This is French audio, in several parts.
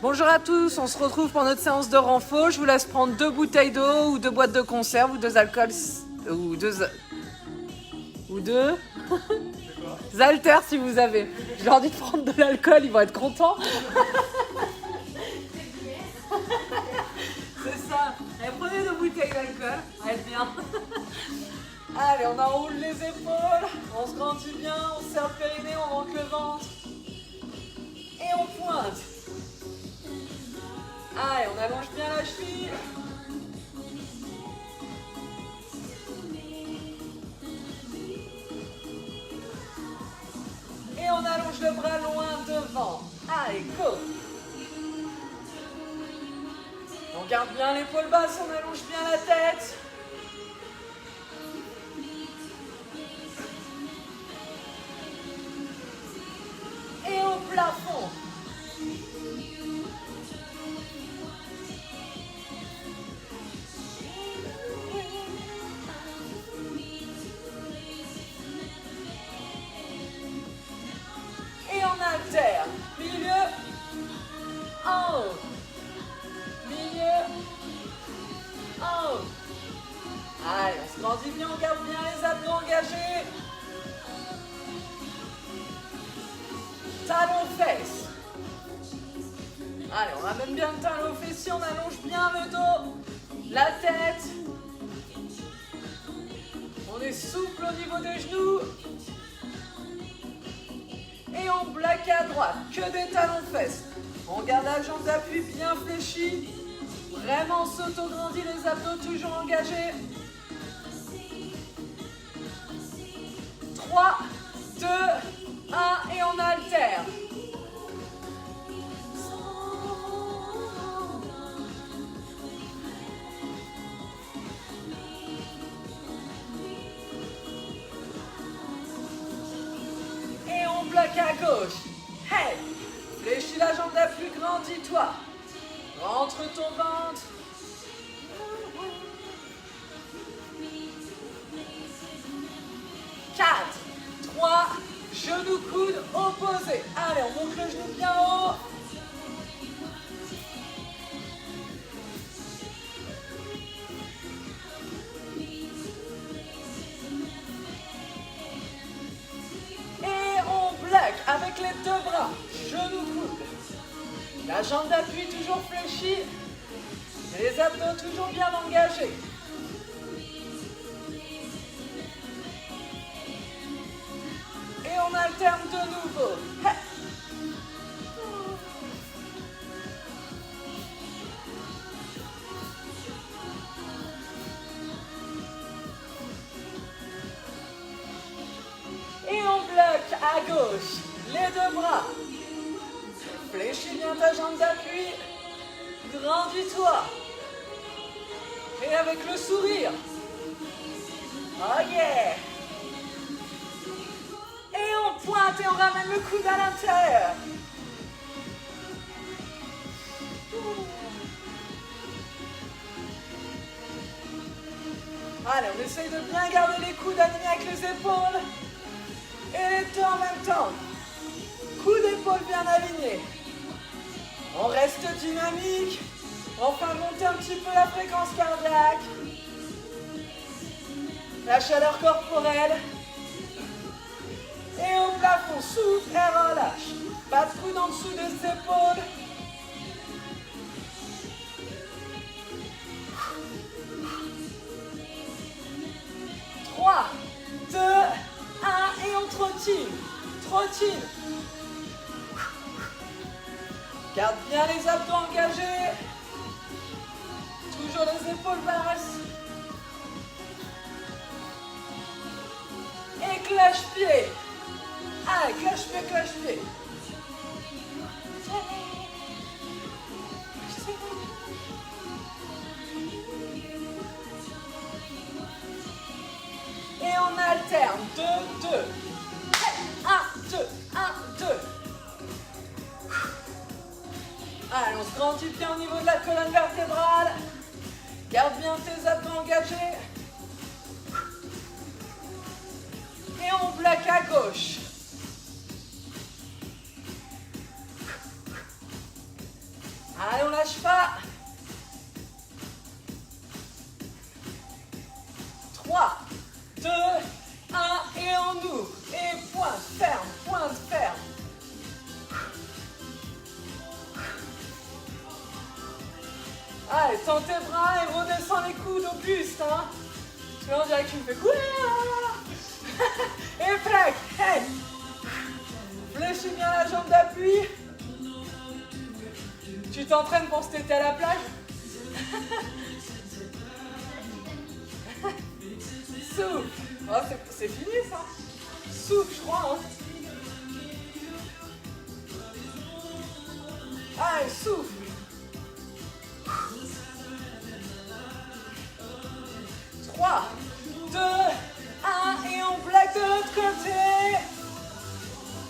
Bonjour à tous, on se retrouve pour notre séance de renfort. Je vous laisse prendre 2 bouteilles d'eau ou 2 boîtes de conserve ou 2 alcools ou 2 haltères si vous avez. Je leur dis de prendre de l'alcool, ils vont être contents. C'est ça. Allez, prenez 2 bouteilles d'alcool, allez bien. Allez, on enroule les épaules, on se grandit bien, on serre le périnée, on monte le ventre. Et on pointe. Allez, on allonge bien la cheville. Et on allonge le bras loin devant. Allez, go. On garde bien l'épaule basse, on allonge bien la tête. Et au plafond. Et on alterne. Milieu, en haut. Milieu, en haut. Allez, on se grandit bien, on garde bien les abdos engagés. Talons fesses. Allez, on ramène bien le talon aux fessiers, on allonge bien le dos, la tête. On est souple au niveau des genoux. Et on plaque à droite, que des talons fesses. On garde la jambe d'appui bien fléchie. Vraiment s'auto-grandit, les abdos toujours engagés. 3, 2, 1 et on alterne. Et on bloque à gauche. Hey! Fléchis la jambe d'appui, grandis-toi. Rentre ton ventre. Quatre, 3, genoux, coudes opposés. Allez, on monte le genou bien haut. Et on bloque avec les 2 bras. Genoux, coudes. La jambe d'appui toujours fléchie. Les abdos toujours bien engagés. Et on alterne de nouveau. Hey. Et on bloque à gauche. Les 2 bras. Fléchis bien ta jambe d'appui. Grandis-toi. Et avec le sourire. Oh yeah. Et on pointe et on ramène le coude à l'intérieur. Allez, on essaye de bien garder les coudes alignés avec les épaules. Et les 2 en même temps. Coude d'épaule bien aligné. On reste dynamique. On fait monter un petit peu la fréquence cardiaque. La chaleur corporelle. Et au plafond, souffle et relâche. Pas de coude en dessous des épaules. Trois, 2, 1 et on trottine. Trottine. Garde bien les abdos engagés. Toujours les épaules basses. Et cloche-pied. Allez, cloche-pied, cloche-pied. Et on alterne. 2, 2. 1, 2, 1, 2. Allez, on se grandit bien au niveau de la colonne vertébrale. Garde bien tes abdos engagés. Et on bloque à gauche. lâche pas. 3, 2, 1 et on ouvre. Et pointe ferme, pointe ferme. Allez, tends tes bras et redescends les coudes au buste. Hein. Tu vois, on dirait que tu me fais couler. Et plaque. Hey. Fléchis bien la jambe d'appui. Tu t'entraînes pour cet été à la plage? Souffle. Oh, c'est fini ça. Souffle, je crois. Hein. Allez, souffle. 3, 2, 1 et on plaque de l'autre côté.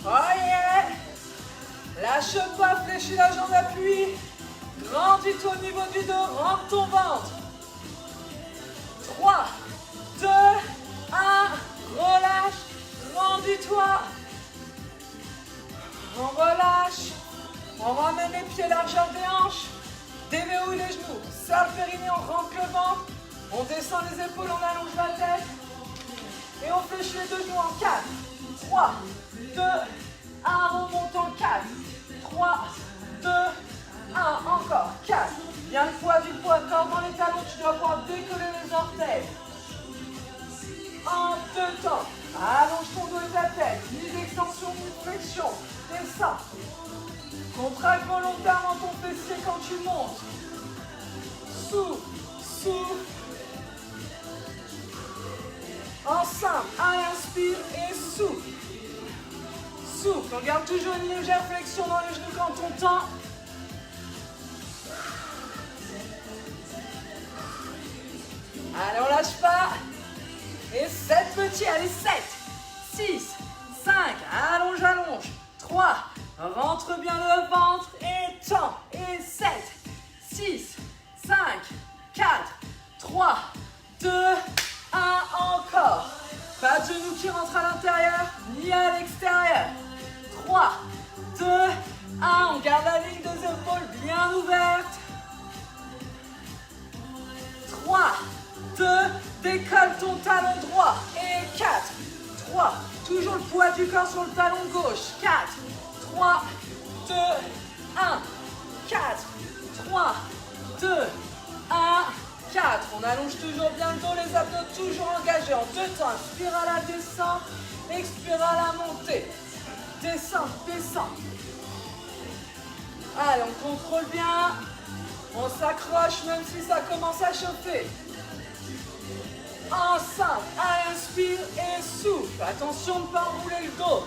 Oh yeah. Lâche pas, fléchis la jambe d'appui. Grandis-toi au niveau du dos, rentre ton ventre. 3, 2, 1, relâche, grandis-toi. On relâche, on ramène les pieds largeur des hanches, déverrouille les genoux, serre le périnée, on rentre le ventre, on descend les épaules, on allonge la tête et on fléchit les deux genoux en 4, 3, 2, 1, on monte en 4, 3, 2, 1, encore, 4, bien le poids du poids, corps dans les talons, tu dois pouvoir décoller les orteils. En 2 temps, allonge ton dos et ta tête, mi-extension, mi-flexion, descends. Contracte volontairement ton fessier quand tu montes. Souffle, souffle. Ensemble, allez, inspire et souffle. Souffle, on garde toujours une légère flexion dans les genoux quand on tend. Allez, on lâche pas. Et 7 petits, allez, 7, 6, 5, allonge, allonge. 3, rentre bien le ventre et tends. Et 7, 6, 5, 4, 3, 2, 1, encore. Pas de genoux qui rentrent à l'intérieur ni à l'extérieur. 3, 2, 1, on garde la ligne des épaules bien ouverte. 3, 2, décolle ton talon droit. Et 4, 3, toujours le poids du corps sur le talon gauche. 4, 3, 2, 1, 4, 3, 2, 1, 4. On allonge toujours bien le dos, les abdos toujours engagés. En 2 temps, inspire à la descente, expire à la montée. Descente, descente. Allez, on contrôle bien. On s'accroche même si ça commence à chauffer. Ensemble, allez, inspire et souffle. Attention de ne pas enrouler le dos.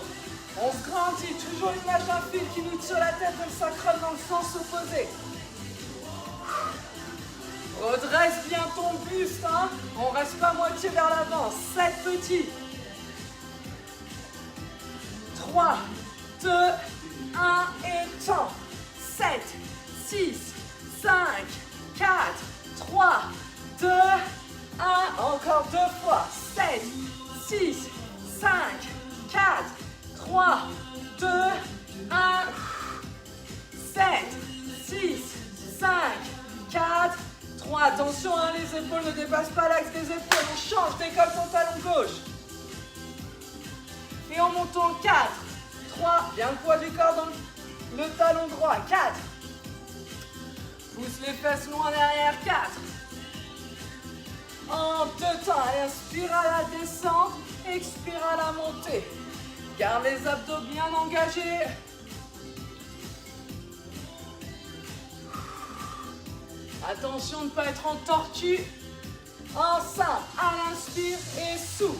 On se grandit, toujours l'image d'un fil qui nous tire la tête, elle s'accroche dans le sens opposé. Redresse bien ton buste, hein. On reste pas moitié vers l'avant. 7 petits. 3, 2, 1 et temps. 7, 6, 5, 4, 3, 2, 1, encore 2 fois. 7, 6, 5, 4, 3, 2, 1. 7, 6, 5, 4, 3. Attention, hein, les épaules ne dépassent pas l'axe des épaules. On change, décolle ton talon gauche. Et on monte en 4, 3. Bien le poids du corps dans le talon droit. 4. Pousse les fesses loin derrière. 4. En 2 temps, allez, inspire à la descente, expire à la montée. Garde les abdos bien engagés. Attention de ne pas être en tortue. Ensemble, à l'inspire et souffle.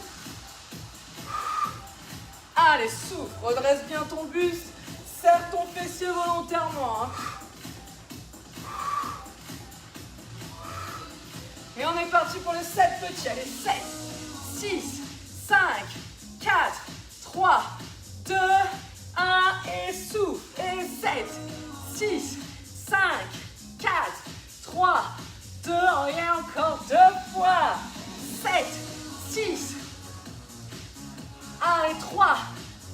Allez, souffle, redresse bien ton buste. Serre ton fessier volontairement. Hein. Et on est parti pour les 7 petits. Allez, 7, 6, 5, 4, 3, 2, 1 et souffle. Et 7, 6, 5, 4, 3, 2, et encore 2 fois. 7, 6, 1 et 3,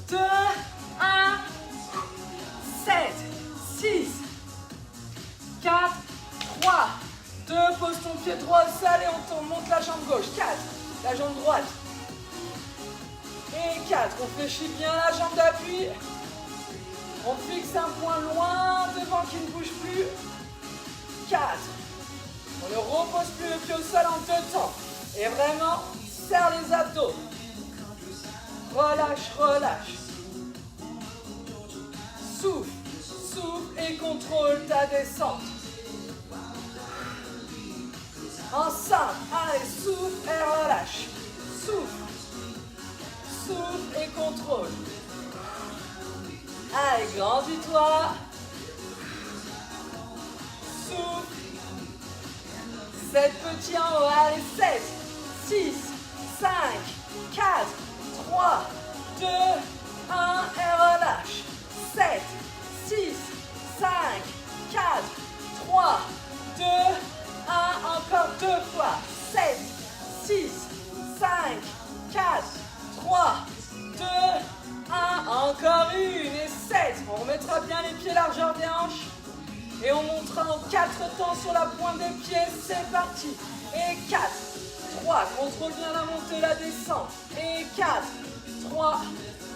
2, 1, 7, 6, 4, 3, 2, pose ton pied droit au sol et on monte la jambe gauche. 4, la jambe droite. Et 4, on fléchit bien la jambe d'appui. On fixe un point loin devant qui ne bouge plus. 4. On ne repose plus le pied au sol en 2 temps. Et vraiment, serre les abdos. Relâche, relâche. Souffle, souffle et contrôle ta descente. En 5, allez, souffle et relâche. Souffle, souffle et contrôle. Allez, grandis-toi. Souffle. 7 petits en haut. Allez, 7, 6, 5, 4, 3, 2, 1 et relâche. 7, 6, 5, 4, 3, 2, 1. Encore 2 fois. 7, 6, 5, 4, 3, 2, 1, encore une et 7. On remettra bien les pieds largeur des hanches. Et on montera en 4 temps sur la pointe des pieds. C'est parti. Et 4, 3. Contrôle bien la montée, la descente. Et 4, 3,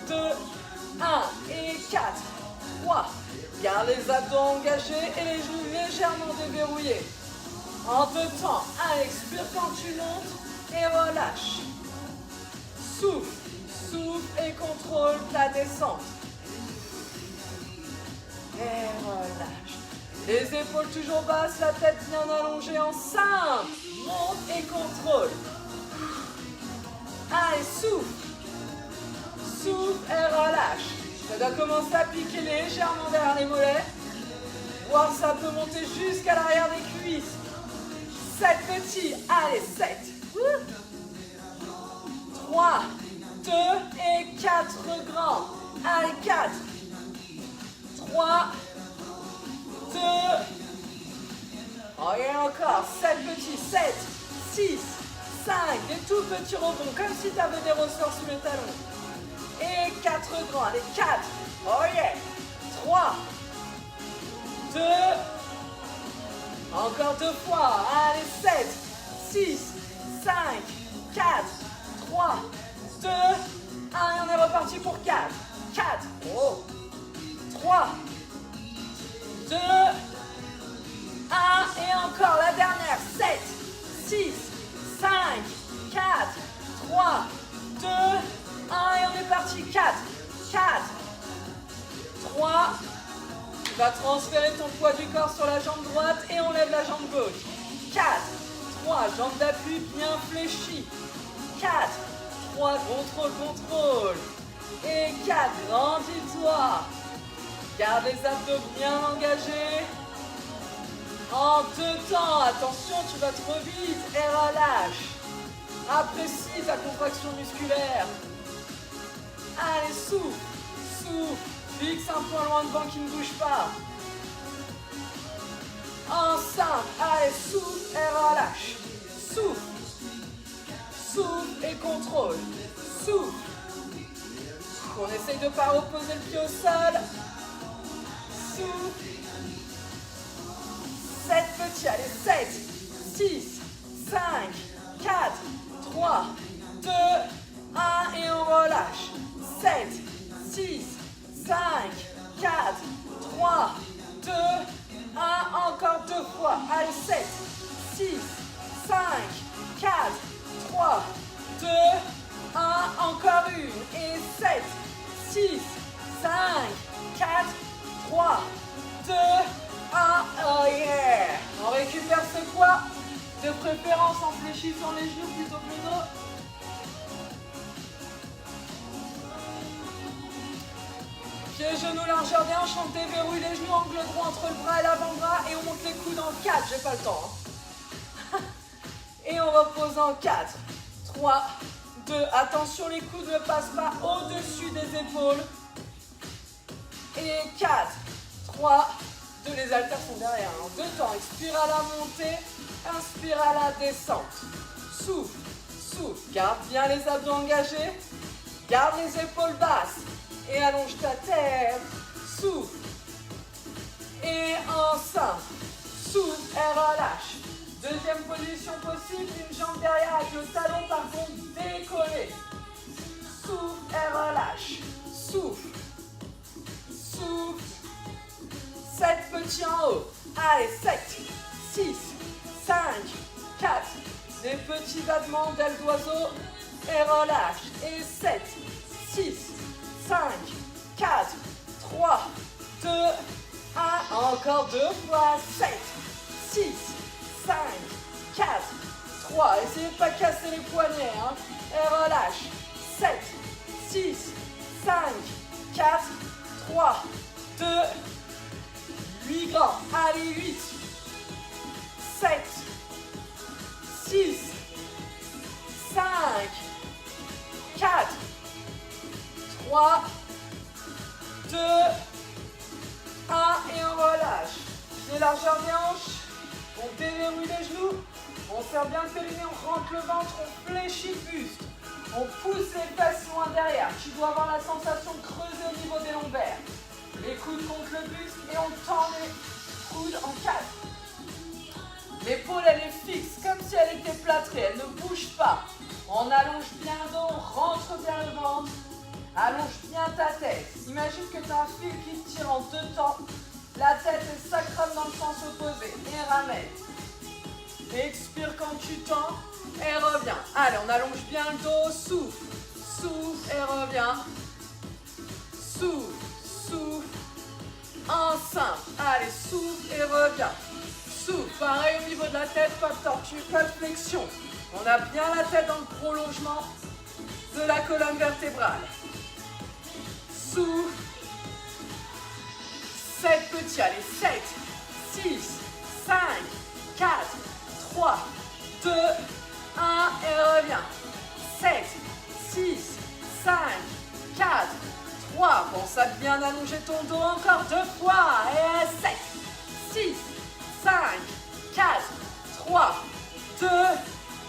2, 1. Et 4, 3. Garde les abdos engagés et les genoux légèrement déverrouillés. En 2 temps. 1, expire quand tu montes et relâche. Souffle. Souffle et contrôle ta descente. Et relâche. Les épaules toujours basses, la tête bien allongée en 5. Monte et contrôle. Allez, souffle. Souffle et relâche. Ça doit commencer à piquer légèrement derrière les mollets. Voir ça peut monter jusqu'à l'arrière des cuisses. 7 petits. Allez, 7. 3. 2 et 4 grands. Allez, 4, 3, 2. Oh, et encore. 7 petits. 7, 6, 5. Des tout petits rebonds, comme si tu avais des ressorts sous les talons. Et 4 grands. Allez, 4. Oh yeah. 3, 2. Encore 2 fois. Allez, 7, 6, 5, 4, 3, 2, 1, et on est reparti pour 4, 4, oh, 3, 2, 1, et encore la dernière, 7, 6, 5, 4, 3, 2, 1, et on est parti, 4, 4, 3, tu vas transférer ton poids du corps sur la jambe droite et on lève la jambe gauche, 4, 3, jambe d'appui bien fléchie, 4, 3, contrôle, contrôle. Et 4, grandis-toi. Garde les abdos bien engagés. En 2 temps, attention, tu vas trop vite et relâche. Apprécie ta contraction musculaire. Allez, souffle, souffle. Fixe un point loin devant qui ne bouge pas. En 5, allez, souffle et relâche. Souffle. Souffle et contrôle. Souffle. On essaye de ne pas reposer le pied au sol. Souffle. 7 petits. Allez, 7, 6, 5, 4, 3, 2, 1. Et on relâche. 7, 6, 5, 4, 3, 2, 1. Encore 2 fois. Allez, 7, 6, 5, 4, 3, 2, 1, encore une, et 7, 6, 5, 4, 3, 2, 1, oh yeah. On récupère ce poids, de préférence en fléchissant les genoux plutôt que le dos. Pieds, genoux, largeur des hanches, on déverrouille les genoux, angle droit entre le bras et l'avant-bras, et on monte les coudes en 4, j'ai pas le temps. Et on repose en 4, 3, 2. Attention, les coudes ne passent pas au-dessus des épaules. Et 4, 3, 2. Les haltères sont derrière. En 2 temps, expire à la montée, inspire à la descente. Souffle, souffle. Garde bien les abdos engagés. Garde les épaules basses. Et allonge ta tête. Souffle. Et en 5. souffle et relâche. Deuxième position possible, une jambe derrière avec le talon par contre décollé. Souffle et relâche. Souffle. Souffle. 7 petits en haut. Allez, 7, 6, 5, 4. Des petits battements d'ailes d'oiseau et relâche. Et 7, 6, 5, 4, 3, 2, 1. Encore 2 fois. 7, 6, 5, 4, 3. Essayez de ne pas casser les poignets. Hein. Et relâche. 7, 6, 5, 4, 3, 2, 8 grands. Allez, 8, 7, 6, 5, 4, 3, 2, 1. Et on relâche. Les largeurs des hanches. On déverrouille les genoux. On serre bien le périnée, on rentre le ventre, on fléchit le buste. On pousse les fesses loin derrière. Tu dois avoir la sensation de creuser au niveau des lombaires. Les coudes contre le buste et on tend les coudes en 4. L'épaule, elle est fixe, comme si elle était plâtrée. Elle ne bouge pas. On allonge bien le dos, on rentre bien le ventre. Allonge bien ta tête. Imagine que tu as un fil qui te tire en 2 temps. La tête est sacrale dans le sens opposé. Et ramène. Expire quand tu tends. Et reviens. Allez, on allonge bien le dos. Souffle. Souffle et reviens. Souffle. Souffle. En simple. Allez, souffle et reviens. Souffle. Pareil au niveau de la tête. Pas de tortue, pas de flexion. On a bien la tête dans le prolongement de la colonne vertébrale. Souffle. 7 petits. Allez, 7, 6, 5, 4, 3, 2, 1 et reviens. 7, 6, 5, 4, 3. Pense à bien allonger ton dos encore 2 fois. Et 7, 6, 5, 4, 3, 2,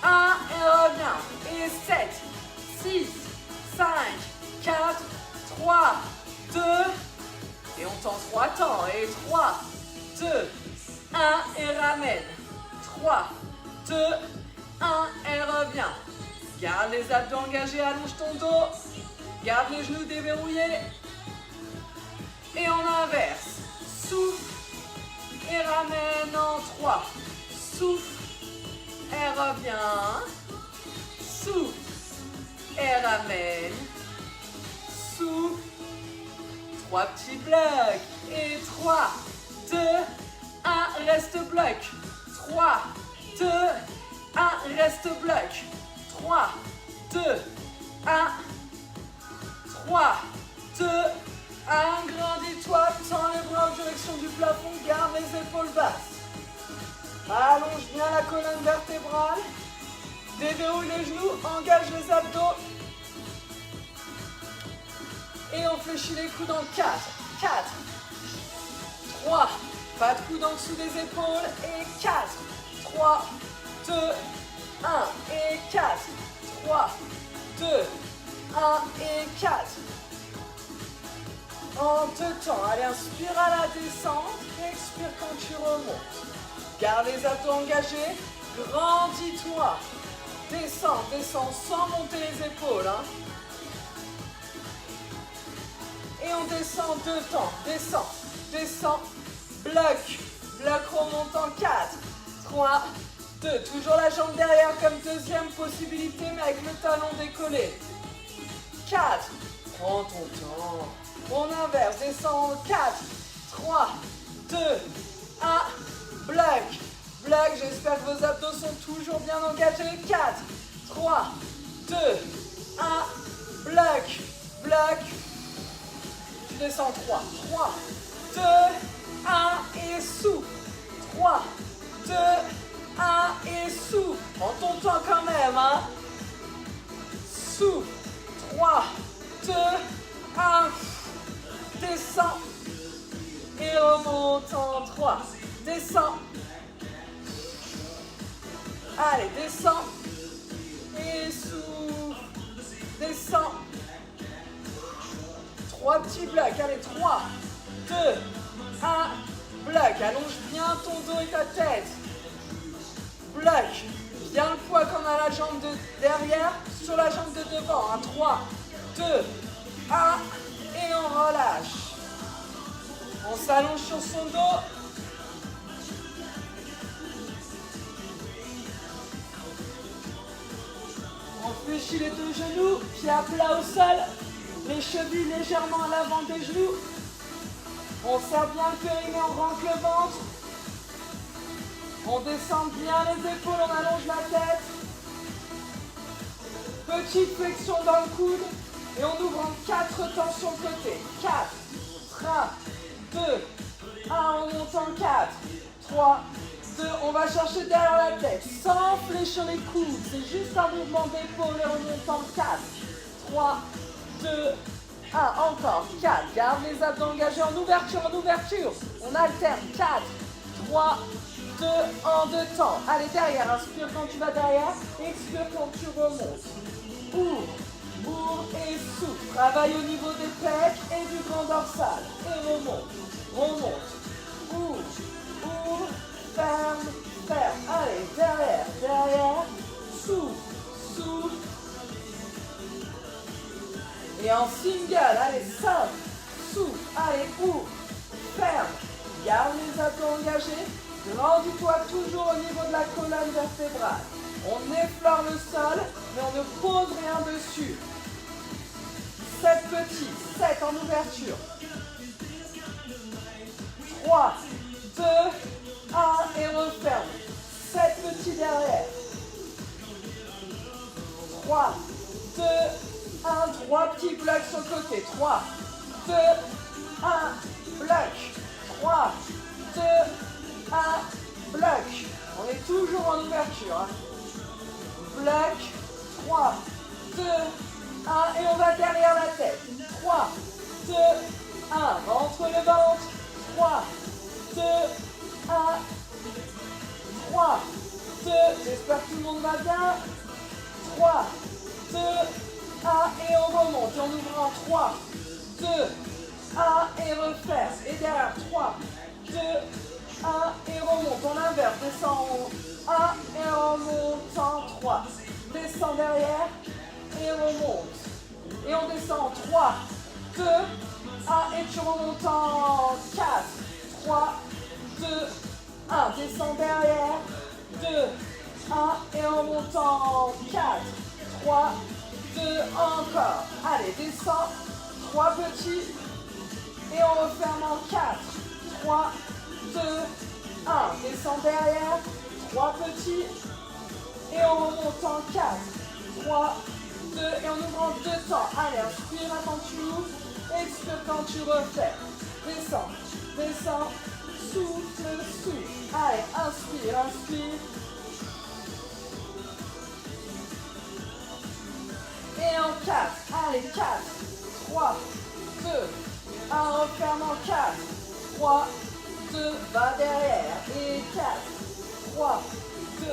1 et reviens. Et 7, 6, 5, 4, 3, 2. Et on tend 3 temps. Et 3, 2, 1 et ramène. 3, 2, 1 et reviens. Garde les abdos engagés, allonge ton dos. Garde les genoux déverrouillés. Et on inverse. Souffle et ramène en 3. Souffle et reviens. Souffle et ramène. Souffle. 3 petits blocs. Et 3, 2, 1, reste bloc. 3, 2, 1, reste bloc. 3, 2, 1, 3, 2, 1, grandis-toi, tends les bras en direction du plafond, garde les épaules basses. Allonge bien la colonne vertébrale, déverrouille les genoux, engage les abdos. Et on fléchit les coudes en 4, 4, 3, pas de coude en dessous des épaules, et 4, 3, 2, 1, et 4, 3, 2, 1, et 4. En 2 temps, allez, inspire à la descente, expire quand tu remontes. Garde les abdos engagés, grandis-toi. Descends, descends sans monter les épaules. Hein. Et on descend 2 temps, descend, descend, bloc, bloc remonte en 4, 3, 2, toujours la jambe derrière comme deuxième possibilité mais avec le talon décollé. 4, prends ton temps, on inverse, descend en 4, 3, 2, 1, bloc, bloc, j'espère que vos abdos sont toujours bien engagés. 4, 3, 2, 1, bloc, bloc. Tu descends 3, 3, 2, 1 et souffle. 3, 2, 1 et souffle. Prends ton temps quand même, hein. Souffle. 3, 2, 1. Descends. Et remonte en 3. Descends. Allez, descends. Et souffle. Descends. 3 petits blocs. Allez, 3, 2, 1. Bloc. bloc. Allonge bien ton dos et ta tête. Bloc. Bien le poids qu'on a la jambe de derrière sur la jambe de devant. 3, 2, 1. Et on relâche. On s'allonge sur son dos. On fléchit les deux genoux, pieds à plat au sol, les chevilles légèrement à l'avant des genoux. On serre bien le périnée, on rentre le ventre. On descend bien les épaules, on allonge la tête. Petite flexion dans le coude et on ouvre en 4 temps sur le côté. 4, 3, 2, 1, on monte en 4, 3, 2, on va chercher derrière la tête, sans fléchir les coudes, c'est juste un mouvement d'épaule et on monte en 4, 3, 2, 1, encore, 4, garde les abdos engagés en ouverture, on alterne, 4, 3, 2, en 2 temps, allez derrière, inspire quand tu vas derrière, expire quand tu remontes, ouvre et souffle, travaille au niveau des pecs et du grand dorsal, et remonte, ouvre, ferme, allez, derrière, souffle, et en single, allez, simple, souffle, allez, ouvre, ferme, garde les abdos engagés, grandis-toi toujours au niveau de la colonne vertébrale, on effleure le sol, mais on ne pose rien dessus, 7 petits, 7 en ouverture, 3, 2, 1 et referme. 7 petits derrière. 3, 2, 1, 3 petits blocs sur le côté. 3, 2, 1, bloc. 3, 2, 1, bloc. On est toujours en ouverture. Hein. Bloc. 3, 2, 1 et on va derrière la tête. 3, 2, 1. Rentre le ventre. 3, 2, 1, 3, 2, j'espère que tout le monde va bien. 3, 2, 1 et on remonte. Et on ouvre en 3, 2, 1 et referme. Et derrière 3, 2, 1 et remonte. On inverse, descend en 1 et on monte en 3. Descend derrière et remonte. Et on descend en 3, 2, 1 et tu remontes en 4, 3, 2, 1. Descend derrière, 2, 1 et on monte en 4, 3, 2, encore. Allez, descend, 3 petits et on referme en 4, 3, 2, 1. Descend derrière, 3 petits et on remonte en 4, 3, 2 et on ouvre en 2 temps. Allez, inspire quand tu ouvres, expire quand tu refais. Descends, souffle. Allez, inspire. Et en 4, allez, 4, 3, 2, 1, referme en 4, 3, 2, va derrière, et 4, 3, 2,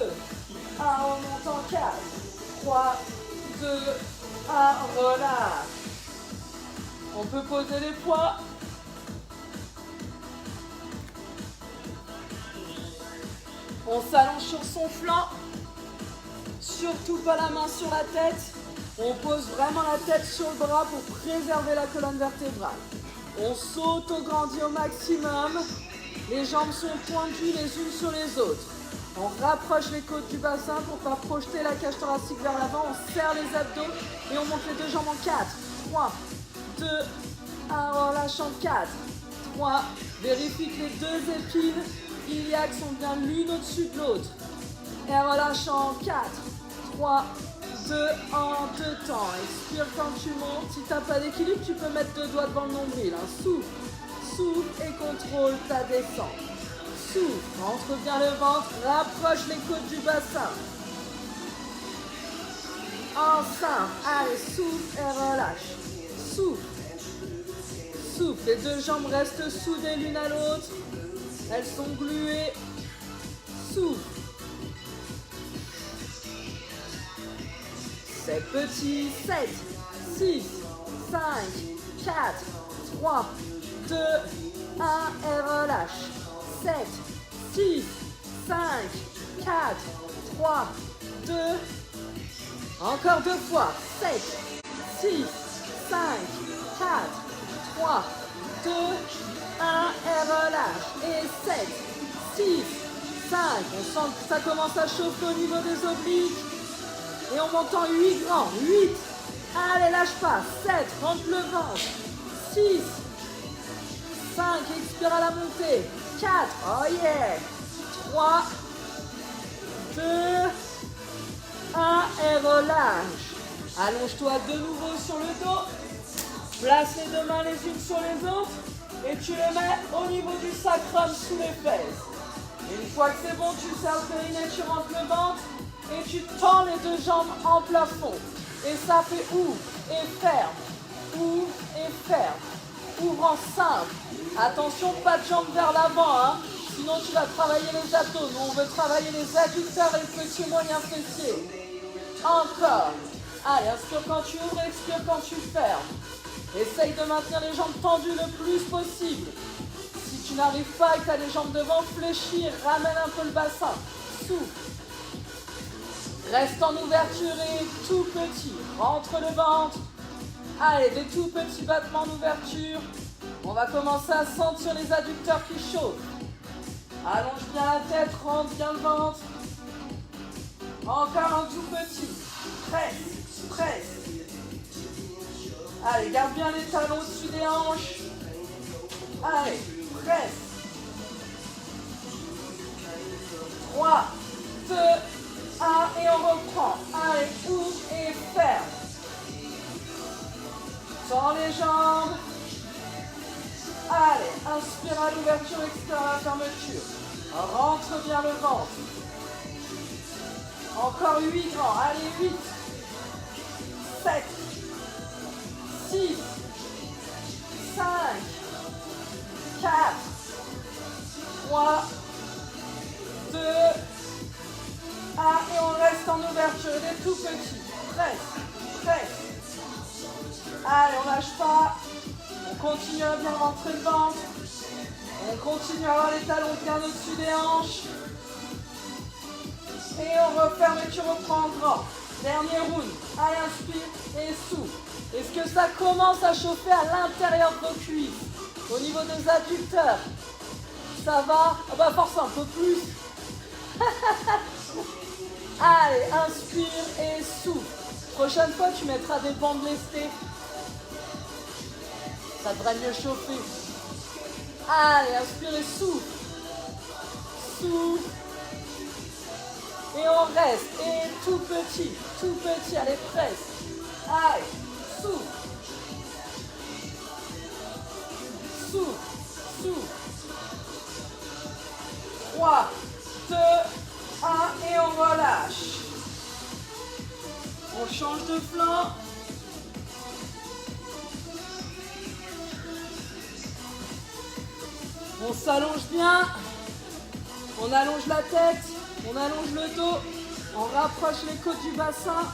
1, on monte en 4, 3, 2, 1, relâche. On peut poser les poids. On s'allonge sur son flanc. Surtout pas la main sur la tête. On pose vraiment la tête sur le bras pour préserver la colonne vertébrale. On s'auto-grandit au maximum. Les jambes sont pointues les unes sur les autres. On rapproche les côtes du bassin pour pas projeter la cage thoracique vers l'avant. On serre les abdos et on monte les deux jambes en 4, 3, 2, 1, relâche en 4, 3. Vérifie que les deux épines iliaques sont bien l'une au-dessus de l'autre. Et relâche en 4, 3, 2, en 2 temps. Expire quand tu montes. Si tu n'as pas d'équilibre, tu peux mettre 2 doigts devant le nombril. Hein. Souffle et contrôle ta descente. Souffle, rentre bien le ventre, rapproche les côtes du bassin. Ensemble, allez, souffle et relâche. Souffle, les deux jambes restent soudées l'une à l'autre. Elles sont gluées. Souffle. 7 petits, 7, 6, 5, 4, 3, 2, 1 et relâche. 7, 6, 5, 4, 3, 2. Encore 2 fois. 7, 6, 5, 4, 3, 2, 1. Et relâche. Et 7, 6, 5. On sent que ça commence à chauffer au niveau des obliques. Et on monte en 8 grands. 8. Allez, lâche pas. 7, rentre le ventre. 6, 5, expire à la montée. 4, oh yeah. 3, 2, 1 et relâche. Allonge-toi de nouveau sur le dos. Place les deux mains les unes sur les autres. Et tu les mets au niveau du sacrum sous les fesses. Une fois que c'est bon, tu serres le périnée, tu rentres le ventre. Et tu tends les deux jambes en plafond. Et ça fait ouvre et ferme. Ouvre et ferme. Ouvre en simple. Attention, pas de jambes vers l'avant, hein. Sinon tu vas travailler les abdos. Nous, on veut travailler les adducteurs et le petit moyen fessier. Encore. Allez, inspire quand tu ouvres, expire quand tu fermes. Essaye de maintenir les jambes tendues le plus possible. Si tu n'arrives pas et que tu as les jambes devant, fléchis, ramène un peu le bassin. Souffle. Reste en ouverture et tout petit. Rentre le ventre. Allez, des tout petits battements d'ouverture. On va commencer à sentir les adducteurs qui chauffent. Allonge bien la tête, rentre bien le ventre. Encore un tout petit. Presse, presse. Allez, garde bien les talons au-dessus des hanches. Allez, presse. 3, 2, 1 et on reprend. Allez, ouvre et ferme. Tends les jambes. Allez, inspire à l'ouverture, expire à la fermeture. Rentre bien le ventre. Encore 8 grands. Allez, 8, 7, 6, 5, 4, 3, 2, 1. Et on reste en ouverture. Des tout petits. Presse, presse. Allez, on lâche pas. On continue à bien rentrer le ventre. On continue à avoir les talons bien au-dessus des hanches. Et on referme et tu reprends en grand. Dernier round. Allez, inspire et souffle. Est-ce que ça commence à chauffer à l'intérieur de vos cuisses? Au niveau des adducteurs? Ça va? Ah bah force un peu plus. Allez, inspire et souffle. Prochaine fois, tu mettras des bandes lestées. Ça devrait mieux chauffer. Allez, inspire et souffle. Souffle. Et on reste. Et tout petit. Tout petit. Allez, presse. Allez, souffle. Souffle. Souffle. 3, 2, 1. Et on relâche. On change de flanc. On s'allonge bien, on allonge la tête, on allonge le dos, on rapproche les côtes du bassin,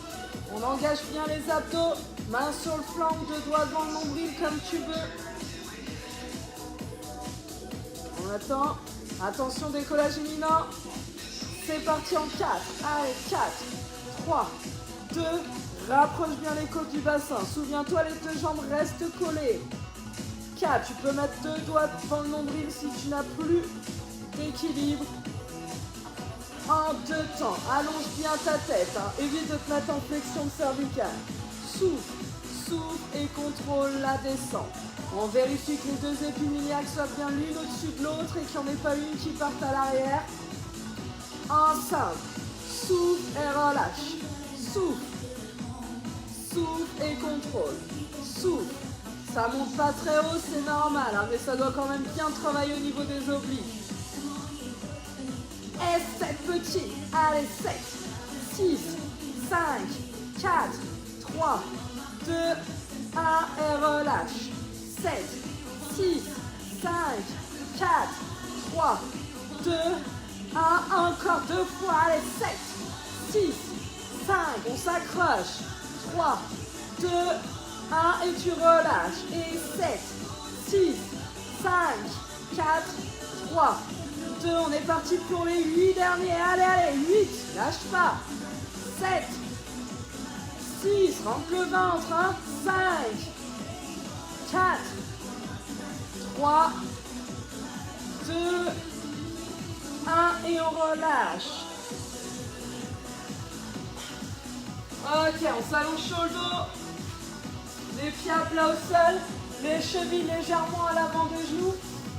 on engage bien les abdos, main sur le flanc ou deux doigts devant le nombril comme tu veux. On attend, attention décollage imminent, c'est parti en 4, allez 4, 3, 2, rapproche bien les côtes du bassin, souviens-toi les deux jambes restent collées. 4, tu peux mettre deux doigts devant le nombril si tu n'as plus d'équilibre. En deux temps, allonge bien ta tête, hein. Évite de te mettre en flexion cervicale. Souffle, souffle et contrôle la descente. On vérifie que les deux épines iliaques soient bien l'une au-dessus de l'autre et qu'il n'y en ait pas une qui parte à l'arrière. Ensemble, souffle et relâche. Souffle, souffle et contrôle. Souffle. Ça monte pas très haut, c'est normal, hein, mais ça doit quand même bien travailler au niveau des obliques. Et 7 petits. Allez, 7, 6, 5, 4, 3, 2, 1 et relâche. 7, 6, 5, 4, 3, 2, 1. Encore 2 fois. Allez, 7, 6, 5. On s'accroche. 3, 2, 1 et tu relâches. Et 7, 6, 5, 4, 3, 22, on est parti pour les 8 derniers. Allez, allez, 8, lâche pas. 7, 6, rentre le ventre. Hein. 5, 4, 3, 2, 1 et on relâche. Ok, on s'allonge sur le dos. Les pieds à plat au sol. Les chevilles légèrement à l'avant des genoux.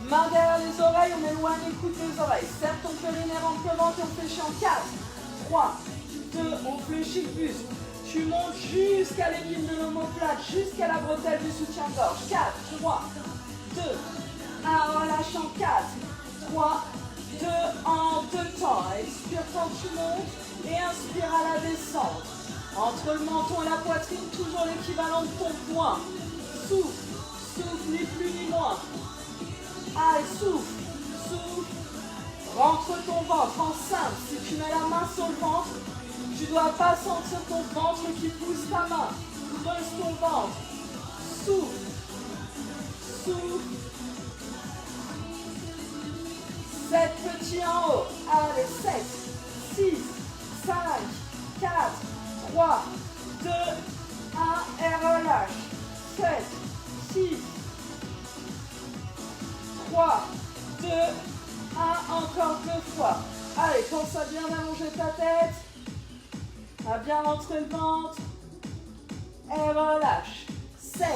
Main derrière les oreilles, on éloigne les coudes des oreilles. Serre ton périnée, rentre le ventre et on fléchit en 4, 3, 2, on fléchit le buste. Tu montes jusqu'à l'aiguille de l'omoplate, jusqu'à la bretelle du soutien-gorge. 4, 3, 2, 1, relâche en 4, 3, 2, en 2 temps. Expire quand tu montes et inspire à la descente. Entre le menton et la poitrine, toujours l'équivalent de ton poing. Souffle, souffle, ni plus ni moins. Allez, souffle, souffle. Rentre ton ventre en simple. Si tu mets la main sur le ventre, tu ne dois pas sentir ton ventre qui pousse ta main. Creuse ton ventre. Souffle, souffle. 7 petits en haut. Allez, 7, 6, 5, 4, 3, 2, 1 et relâche. 7, 6, 3, 2, 1, encore 2 fois. Allez, pense à bien allonger ta tête, à bien rentrer le ventre, et relâche. 7,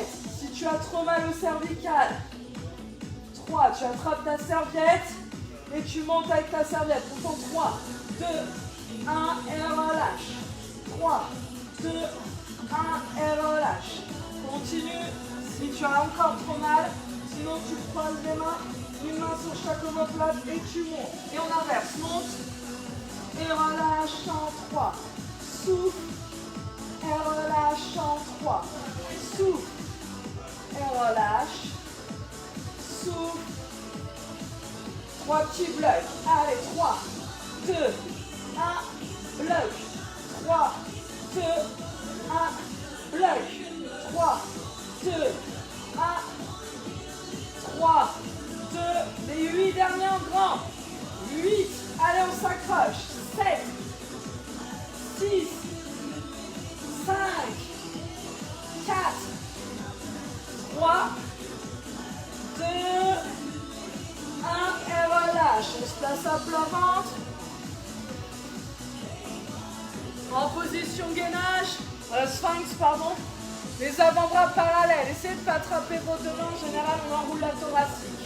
si tu as trop mal au cervical. 3, tu attrapes ta serviette et tu montes avec ta serviette. Pour ton 3, 2, 1 et relâche. 3, 2, 1 et relâche. Continue si tu as encore trop mal. Sinon, tu croises les mains, une main sur chaque omoplate et tu montes. Et on inverse, monte et relâche en 3. Souffle et relâche en 3. Souffle et relâche. Souffle. 3 petits blocs. Allez, 3, 2, 1, bloc. 3, 2, 1, bloc. 3, 2, 1, 3, 2, les 8 derniers en grand. 8, allez, on s'accroche. 7, 6, 5, 4, 3, 2, 1 et relâche. On se place à plat ventre. En position gainage, sphinx, pardon. Les avant-bras parallèles. Essayez de ne pas attraper vos devants. En général, on enroule la thoracique.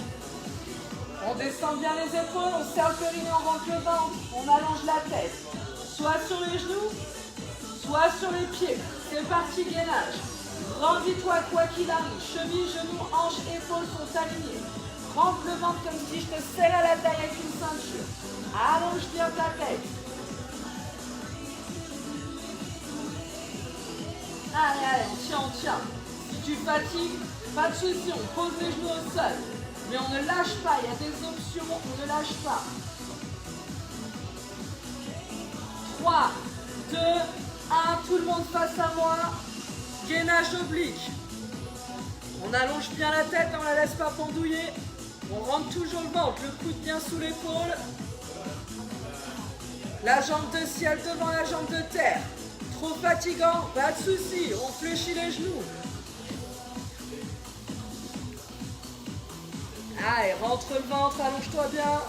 On descend bien les épaules, on serre le périnée, on rentre le ventre, on allonge la tête. Soit sur les genoux, soit sur les pieds. C'est parti, gainage. Grandis-toi quoi qu'il arrive. Chevilles, genoux, hanches, épaules sont alignés. Rentre le ventre comme si je te serrais la taille avec une ceinture. Allonge bien ta tête. Allez, allez, on tient, on tient. Si tu fatigues, pas de souci, on pose les genoux au sol. Mais on ne lâche pas, il y a des options, on ne lâche pas. 3, 2, 1, tout le monde face à moi. Gainage oblique. On allonge bien la tête, on ne la laisse pas pendouiller. On rentre toujours le ventre, le coude bien sous l'épaule. La jambe de ciel devant la jambe de terre. Trop fatigant, pas de souci, on fléchit les genoux. Allez, rentre le ventre, allonge-toi bien.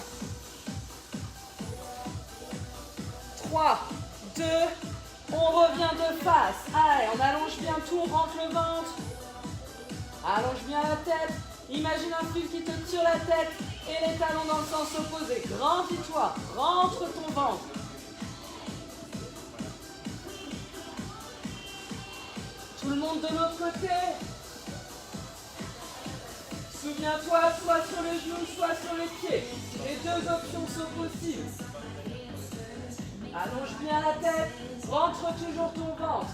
3, 2, on revient de face. Allez, on allonge bien tout, on rentre le ventre. Allonge bien la tête. Imagine un fil qui te tire la tête et les talons dans le sens opposé. Grandis-toi, rentre ton ventre. Tout le monde de l'autre côté. Souviens-toi, soit sur les genoux, soit sur les pieds. Les deux options sont possibles. Allonge bien la tête, rentre toujours ton ventre.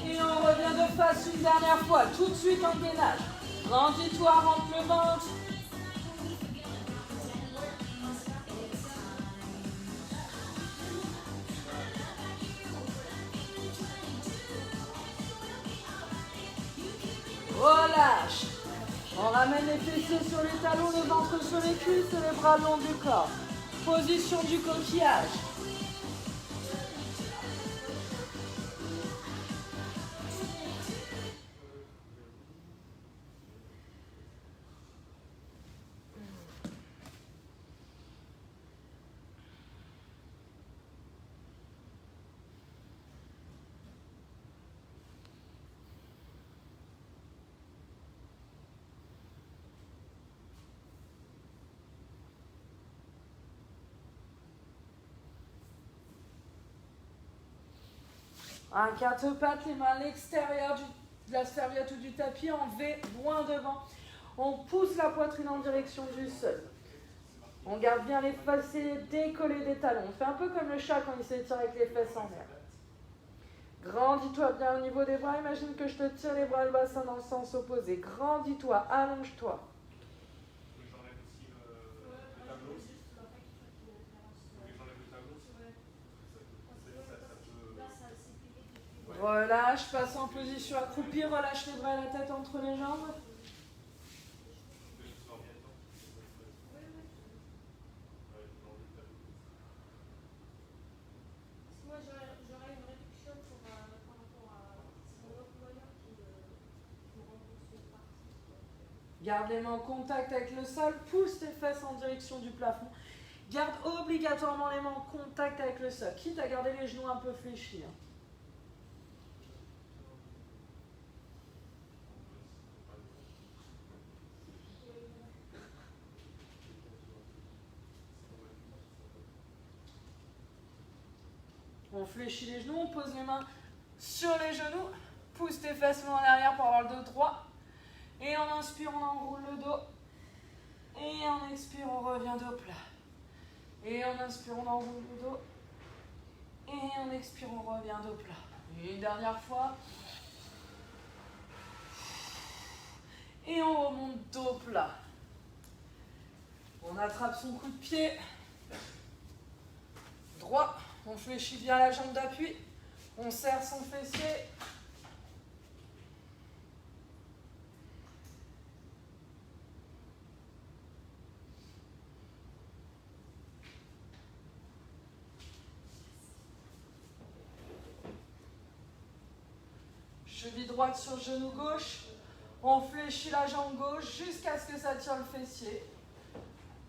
Et on revient de face une dernière fois, tout de suite en gainage. Grandis-toi, rentre le ventre. relâche. On ramène les fessiers sur les talons, le ventre sur les cuisses et les bras le long du corps. Position du coquillage. Un quatre pattes, les mains à l'extérieur de la serviette ou du tapis en V, loin devant. On pousse la poitrine en direction du sol. On garde bien les fessiers décollés des talons. On fait un peu comme le chat quand il s'étire avec les fesses en l'air. Grandis-toi bien au niveau des bras. Imagine que je te tire les bras et le bassin dans le sens opposé. Grandis-toi, allonge-toi. Relâche, passe en position accroupie, relâche les bras et la tête entre les jambes. Moi, j'aurais une réduction par rapport à mon employeur qui me rembourse une partie. Garde les mains en contact avec le sol, pousse tes fesses en direction du plafond. Garde obligatoirement les mains en contact avec le sol, quitte à garder les genoux un peu fléchis. On fléchit les genoux, on pose les mains sur les genoux, pousse tes fesses en arrière pour avoir le dos droit. Et en inspire, on enroule le dos. Et en expire, on revient dos plat. Et en inspire, on enroule le dos. Et en expire, on revient dos plat. Et une dernière fois. Et on remonte dos plat. On attrape son coup de pied droit. On fléchit bien la jambe d'appui. On serre son fessier. Cheville droite sur genou gauche. On fléchit la jambe gauche jusqu'à ce que ça tire le fessier.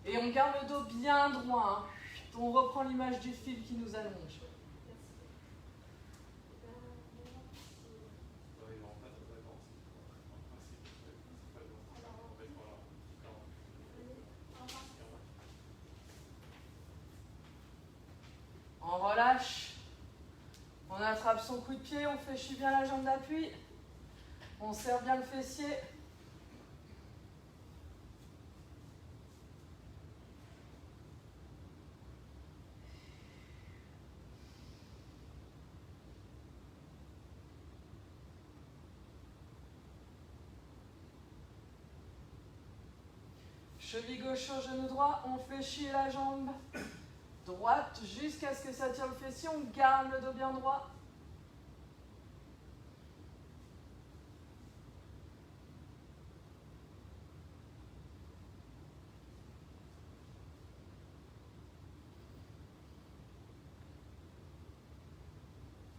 Et on garde le dos bien droit. On reprend l'image du fil qui nous allonge. On relâche. On attrape son coup de pied, on fléchit bien la jambe d'appui. On serre bien le fessier. Cheville gauche sur genou droit, on fléchit la jambe droite jusqu'à ce que ça tire le fessier. On garde le dos bien droit.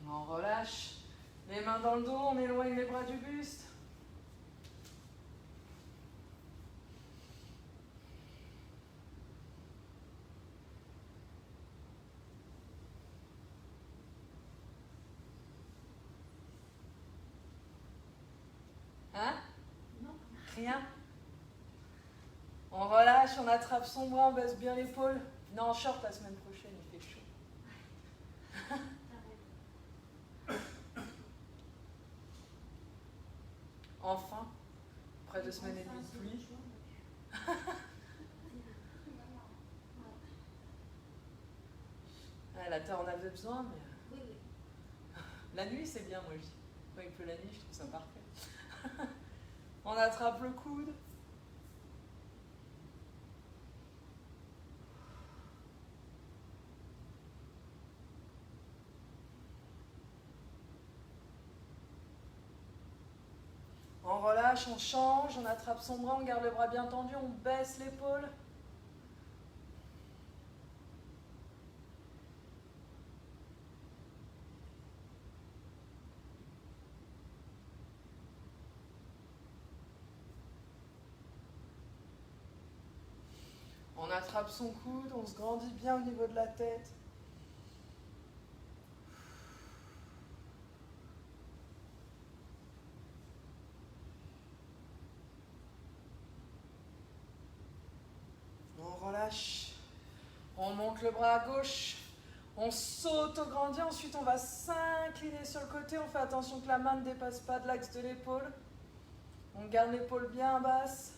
On relâche. Les mains dans le dos, on éloigne les bras du buste. Hein? Non. Rien? On relâche, on attrape son bras, on baisse bien l'épaule. Non, en short la semaine prochaine, il fait chaud. Enfin, après 2 semaines et demie de pluie. Ah, la terre en avait besoin, mais Oui. la nuit c'est bien, moi je dis. Quand il pleut la nuit, je trouve ça parfait. On attrape le coude. On relâche. relâche, on change, on attrape son bras, on garde le bras bien tendu, on baisse l'épaule. On attrape son coude, on se grandit bien au niveau de la tête. On relâche. On monte le bras à gauche. On s'auto-grandit. Ensuite, on va s'incliner sur le côté. On fait attention que la main ne dépasse pas de l'axe de l'épaule. On garde l'épaule bien basse.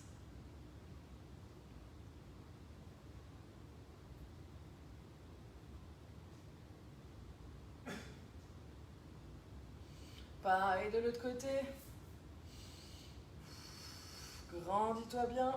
Pareil de l'autre côté. Grandis-toi bien.